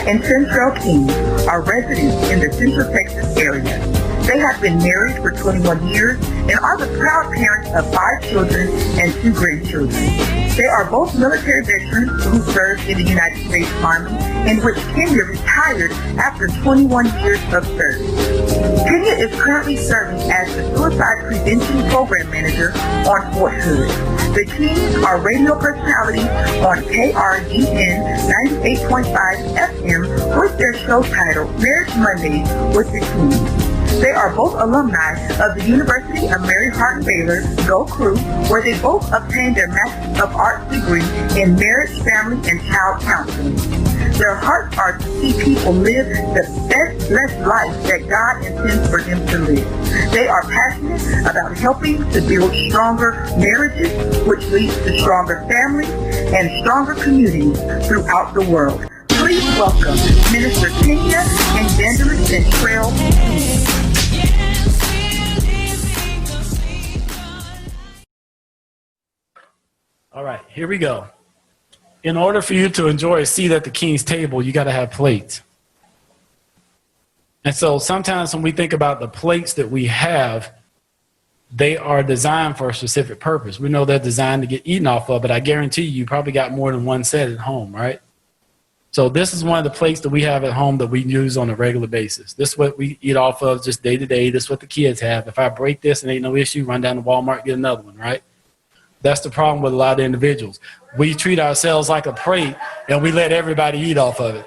and ShanTrail King are residents in the Central Texas area. They have been married for 21 years and are the proud parents of 5 children and 2 grandchildren. They are both military veterans who served in the United States Army, in which Kenya retired after 21 years of service. Kenya is currently serving as the Suicide Prevention Program Manager on Fort Hood. The Kings are radio personalities on KRGN 98.5 FM with their show titled Marriage Mondays with the Kings. They are both alumni of the University of Mary Hardin Baylor, Go Crew, where they both obtained their Master of Arts degree in Marriage, Family, and Child Counseling. Their hearts are to see people live the best, blessed life that God intends for them to live. They are passionate about helping to build stronger marriages, which leads to stronger families and stronger communities throughout the world. Please welcome Minister Kenya and Evangelist ShanTrail. All right, here we go. In order for you to enjoy a seat at the King's table, you got to have plates. And so sometimes when we think about the plates that we have, they are designed for a specific purpose. We know they're designed to get eaten off of, but I guarantee you probably got more than one set at home, right? So this is one of the plates that we have at home that we use on a regular basis. This is what we eat off of just day to day. This is what the kids have. If I break this and ain't no issue, run down to Walmart, get another one, right? That's the problem with a lot of individuals. We treat ourselves like a plate and we let everybody eat off of it.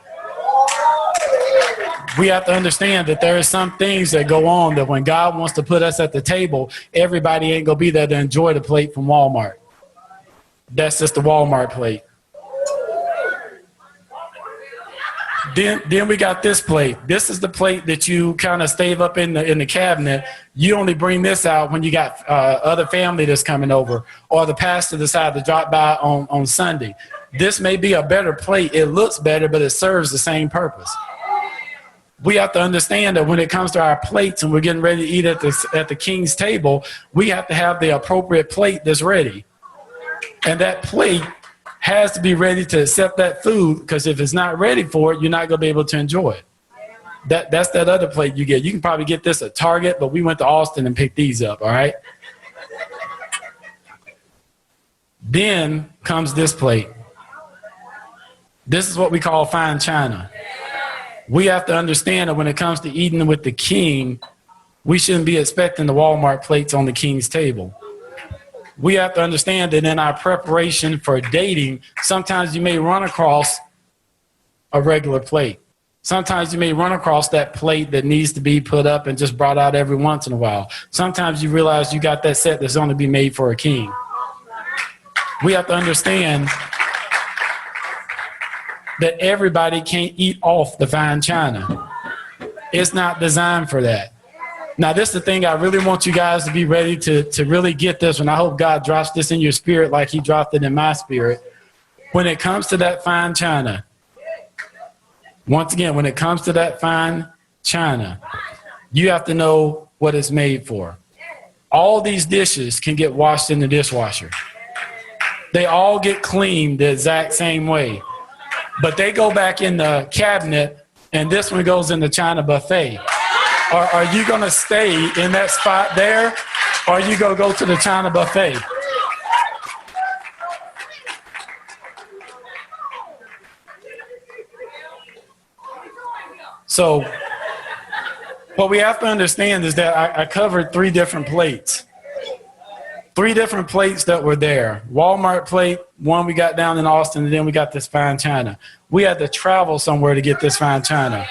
We have to understand that there are some things that go on that when God wants to put us at the table, everybody ain't gonna be there to enjoy the plate from Walmart. That's just the Walmart plate. Then we got this plate. This is the plate that you kind of stave up in the cabinet. You only bring this out when you got other family that's coming over, or the pastor decided to drop by on Sunday. This may be a better plate. It looks better, but it serves the same purpose. We have to understand that when it comes to our plates and we're getting ready to eat at the King's table, we have to have the appropriate plate that's ready. And that plate has to be ready to accept that food, because if it's not ready for it, you're not going to be able to enjoy it. That's that other plate you get. You can probably get this at Target, but we went to Austin and picked these up, all right? Then comes this plate. This is what we call fine china. We have to understand that when it comes to eating with the King, we shouldn't be expecting the Walmart plates on the King's table. We have to understand that in our preparation for dating, sometimes you may run across a regular plate. Sometimes you may run across that plate that needs to be put up and just brought out every once in a while. Sometimes you realize you got that set that's only be made for a king. We have to understand that everybody can't eat off the fine china. It's not designed for that. Now, this is the thing I really want you guys to be ready to really get this one. I hope God drops this in your spirit like he dropped it in my spirit. When it comes to that fine china, once again, when it comes to that fine china, you have to know what it's made for. All these dishes can get washed in the dishwasher. They all get cleaned the exact same way. But they go back in the cabinet, and this one goes in the China buffet. Are you going to stay in that spot there, or are you going to go to the China buffet? So what we have to understand is that I covered 3 different plates. 3 different plates that were there. Walmart plate, one we got down in Austin, and then we got this fine china. We had to travel somewhere to get this fine china.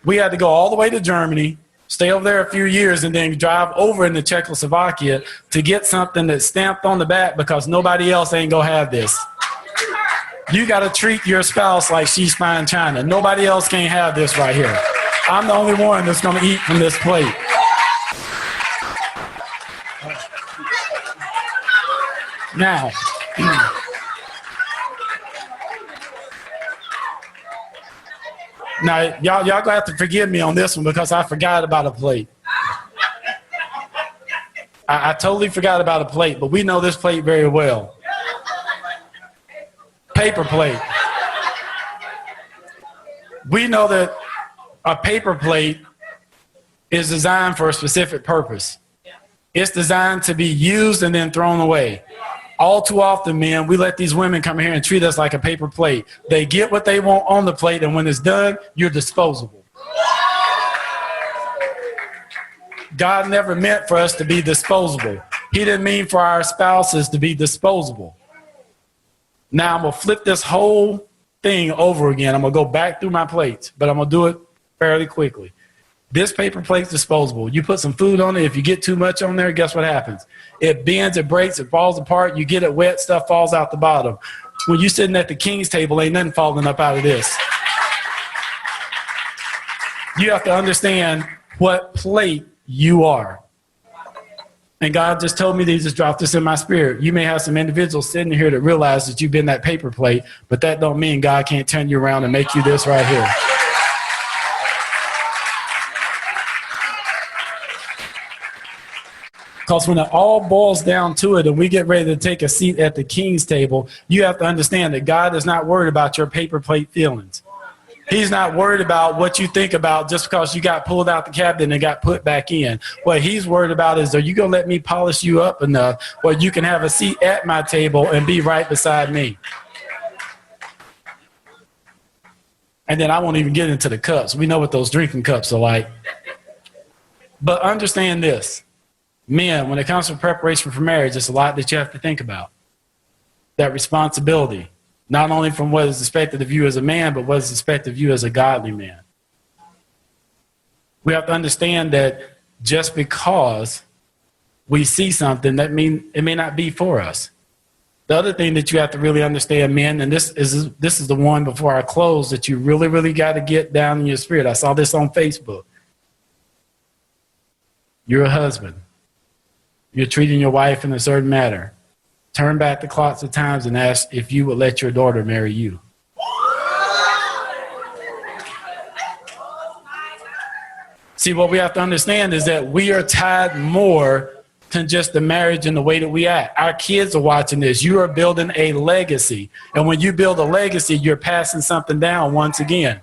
We had to go all the way to Germany, stay over there a few years, and then drive over into Czechoslovakia to get something that's stamped on the back because nobody else ain't gonna have this. You gotta treat your spouse like she's fine china. Nobody else can't have this right here. I'm the only one that's gonna eat from this plate. Now, y'all gonna have to forgive me on this one because I forgot about a plate. I totally forgot about a plate, but we know this plate very well. Paper plate. We know that a paper plate is designed for a specific purpose. It's designed to be used and then thrown away. All too often, men, we let these women come here and treat us like a paper plate. They get what they want on the plate, and when it's done, you're disposable. God never meant for us to be disposable. He didn't mean for our spouses to be disposable. Now I'm going to flip this whole thing over again. I'm going to go back through my plates, but I'm going to do it fairly quickly. This paper plate's disposable. You put some food on it. If you get too much on there, guess what happens? It bends, it breaks, it falls apart. You get it wet, stuff falls out the bottom. When you're sitting at the king's table, ain't nothing falling up out of this. You have to understand what plate you are. And God just told me to just drop this in my spirit. You may have some individuals sitting here that realize that you've been that paper plate, but that don't mean God can't turn you around and make you this right here. Because when it all boils down to it and we get ready to take a seat at the king's table, you have to understand that God is not worried about your paper plate feelings. He's not worried about what you think about just because you got pulled out the cabinet and got put back in. What he's worried about is, are you going to let me polish you up enough where you can have a seat at my table and be right beside me? And then I won't even get into the cups. We know what those drinking cups are like. But understand this. Men, when it comes to preparation for marriage, there's a lot that you have to think about. That responsibility, not only from what is expected of you as a man, but what is expected of you as a godly man. We have to understand that just because we see something, that means it may not be for us. The other thing that you have to really understand, men, and this is the one before I close that you really, really got to get down in your spirit. I saw this on Facebook. You're a husband. You're treating your wife in a certain manner. Turn back the clocks of times and ask if you would let your daughter marry you. See, what we have to understand is that we are tied more than just the marriage and the way that we act. Our kids are watching this. You are building a legacy. And when you build a legacy, you're passing something down once again.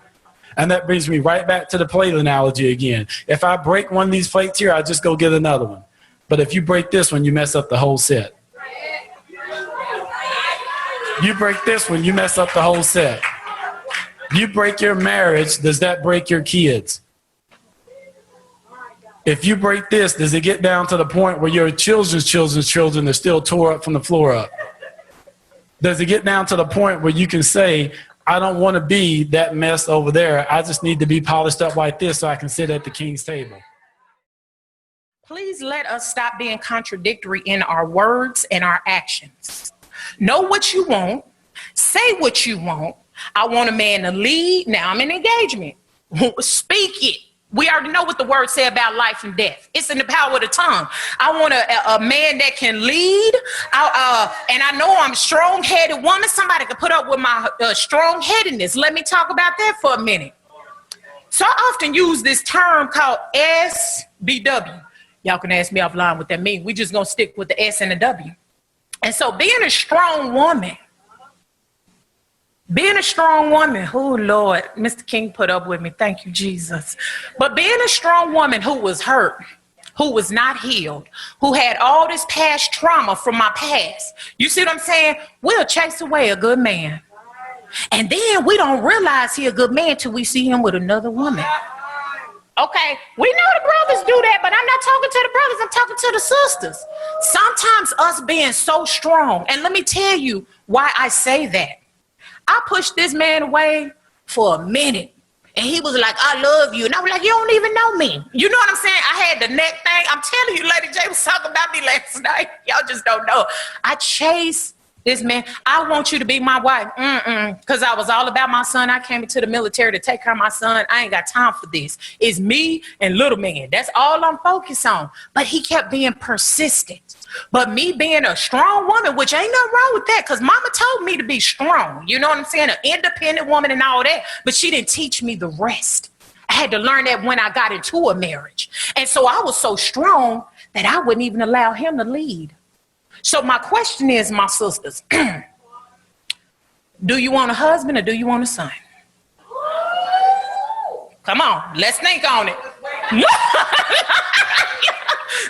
And that brings me right back to the plate analogy again. If I break one of these plates here, I just go get another one. But if you break this one, you mess up the whole set. You break this one, you mess up the whole set. You break your marriage, does that break your kids? If you break this, does it get down to the point where your children's children are still tore up from the floor up? Does it get down to the point where you can say, I don't want to be that mess over there. I just need to be polished up like this so I can sit at the king's table. Please let us stop being contradictory in our words and our actions. Know what you want. Say what you want. I want a man to lead. Now I'm in engagement. Speak it. We already know what the word said about life and death. It's in the power of the tongue. I want a man that can lead. And I know I'm a strong-headed woman. Somebody can put up with my strong-headedness. Let me talk about that for a minute. So I often use this term called SBW. Y'all can ask me offline what that means. We just gonna stick with the S and the W. And so being a strong woman, oh Lord, Mr. King put up with me. Thank you, Jesus. But being a strong woman who was hurt, who was not healed, who had all this past trauma from my past. You see what I'm saying? We'll chase away a good man. And then we don't realize he's a good man till we see him with another woman. Okay, we know the brothers do that, but I'm not talking to the brothers, I'm talking to the sisters. Sometimes us being so strong, and let me tell you why I say that. I pushed this man away for a minute, and he was like, I love you. And I was like, you don't even know me. You know what I'm saying? I had the neck thing. I'm telling you, Lady J was talking about me last night. Y'all just don't know. I chased this man. I want you to be my wife. Because I was all about my son. I came into the military to take care of my son. I ain't got time for this. It's me and little man. That's all I'm focused on. But he kept being persistent. But me being a strong woman, which ain't nothing wrong with that, because mama told me to be strong. You know what I'm saying? An independent woman and all that. But she didn't teach me the rest. I had to learn that when I got into a marriage. And so I was so strong that I wouldn't even allow him to lead. So my question is, my sisters, do you want a husband or do you want a son? Come on, let's think on it.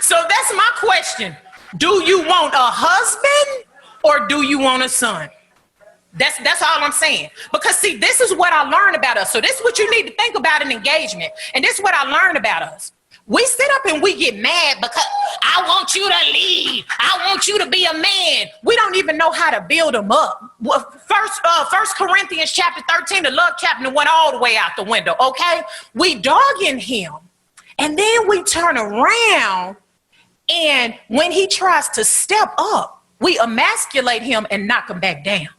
So that's my question. Do you want a husband or do you want a son? That's all I'm saying. Because see, this is what I learned about us. So this is what you need to think about in engagement. And this is what I learned about us. We sit up and we get mad because I want you to lead. I want you to be a man. We don't even know how to build them up. Well, First Corinthians chapter 13, the love chapter, went all the way out the window, okay? We dogging him. And then we turn around, and when he tries to step up, we emasculate him and knock him back down.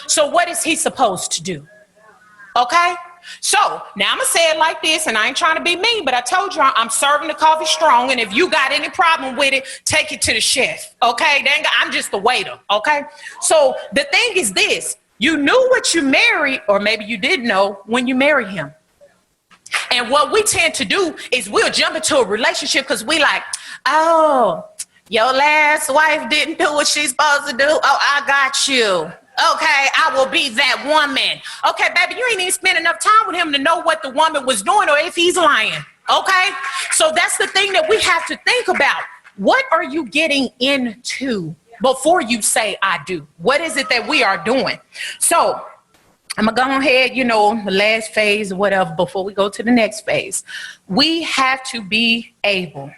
So what is he supposed to do? Okay? So now I'm going to say it like this, and I ain't trying to be mean, but I told you I'm serving the coffee strong, and if you got any problem with it, take it to the chef, okay? I'm just the waiter, okay? So the thing is this, you knew what you married, or maybe you didn't know when you married him. And what we tend to do is we'll jump into a relationship because we like, oh, your last wife didn't do what she's supposed to do. Oh, I got you. Okay, I will be that woman. Okay, baby, you ain't even spent enough time with him to know what the woman was doing or if he's lying. Okay, so that's the thing that we have to think about. What are you getting into before you say I do? What is it that we are doing? So I'm going to go ahead, the last phase or whatever, before we go to the next phase. We have to be able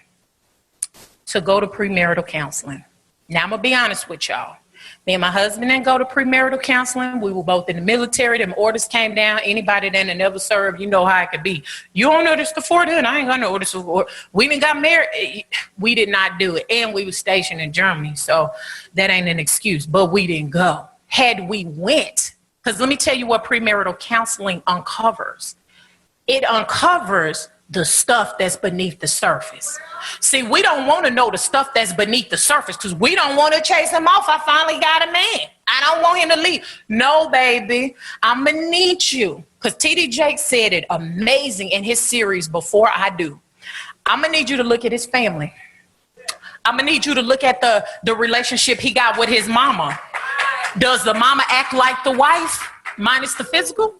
to go to premarital counseling. Now, I'm going to be honest with y'all. Me and my husband didn't go to premarital counseling. We were both in the military. Them orders came down. Anybody that never served, you know how it could be. You don't know this before then? I ain't got no orders before. We didn't got married. We did not do it. And we were stationed in Germany. So that ain't an excuse. But we didn't go. Had we went, because let me tell you what premarital counseling uncovers. It uncovers the stuff that's beneath the surface. See, we don't want to know the stuff that's beneath the surface because we don't want to chase him off. I finally got a man. I don't want him to leave. No, baby, I'm going to need you. Because T.D. Jakes said it amazing in his series, Before I Do. I'm going to need you to look at his family. I'm going to need you to look at the relationship he got with his mama. Does the mama act like the wife minus the physical?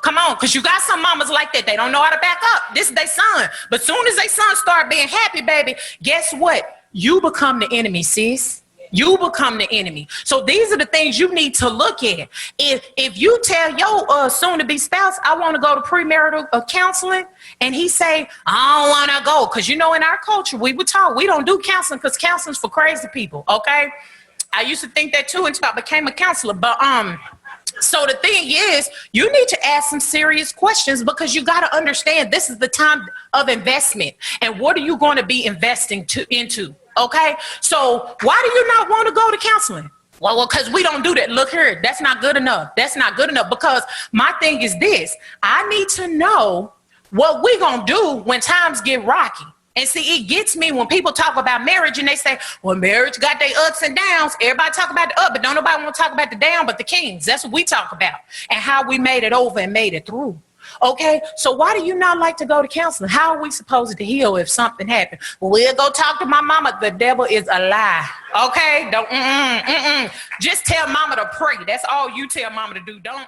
Come on, because you got some mamas like that. They don't know how to back up. This is their son. But soon as their son start being happy, baby, guess what? You become the enemy, sis. You become the enemy. So these are the things you need to look at. If you tell your soon-to-be spouse, I want to go to premarital counseling, and he say, I don't want to go, because in our culture, we would talk. We don't do counseling because counseling's for crazy people, okay? I used to think that too until I became a counselor, but so the thing is, you need to ask some serious questions because you got to understand this is the time of investment. And what are you going to be investing into? Okay. So why do you not want to go to counseling? Well, because we don't do that. Look here. That's not good enough. That's not good enough because my thing is this. I need to know what we going to do when times get rocky. And see, it gets me when people talk about marriage and they say, well, marriage got their ups and downs. Everybody talk about the up, but don't nobody want to talk about the down but the kings. That's what we talk about and how we made it over and made it through. Okay, so why do you not like to go to counseling? How are we supposed to heal if something happened? Well, we'll go talk to my mama. The devil is a lie. Okay, don't, just tell mama to pray. That's all you tell mama to do. Don't,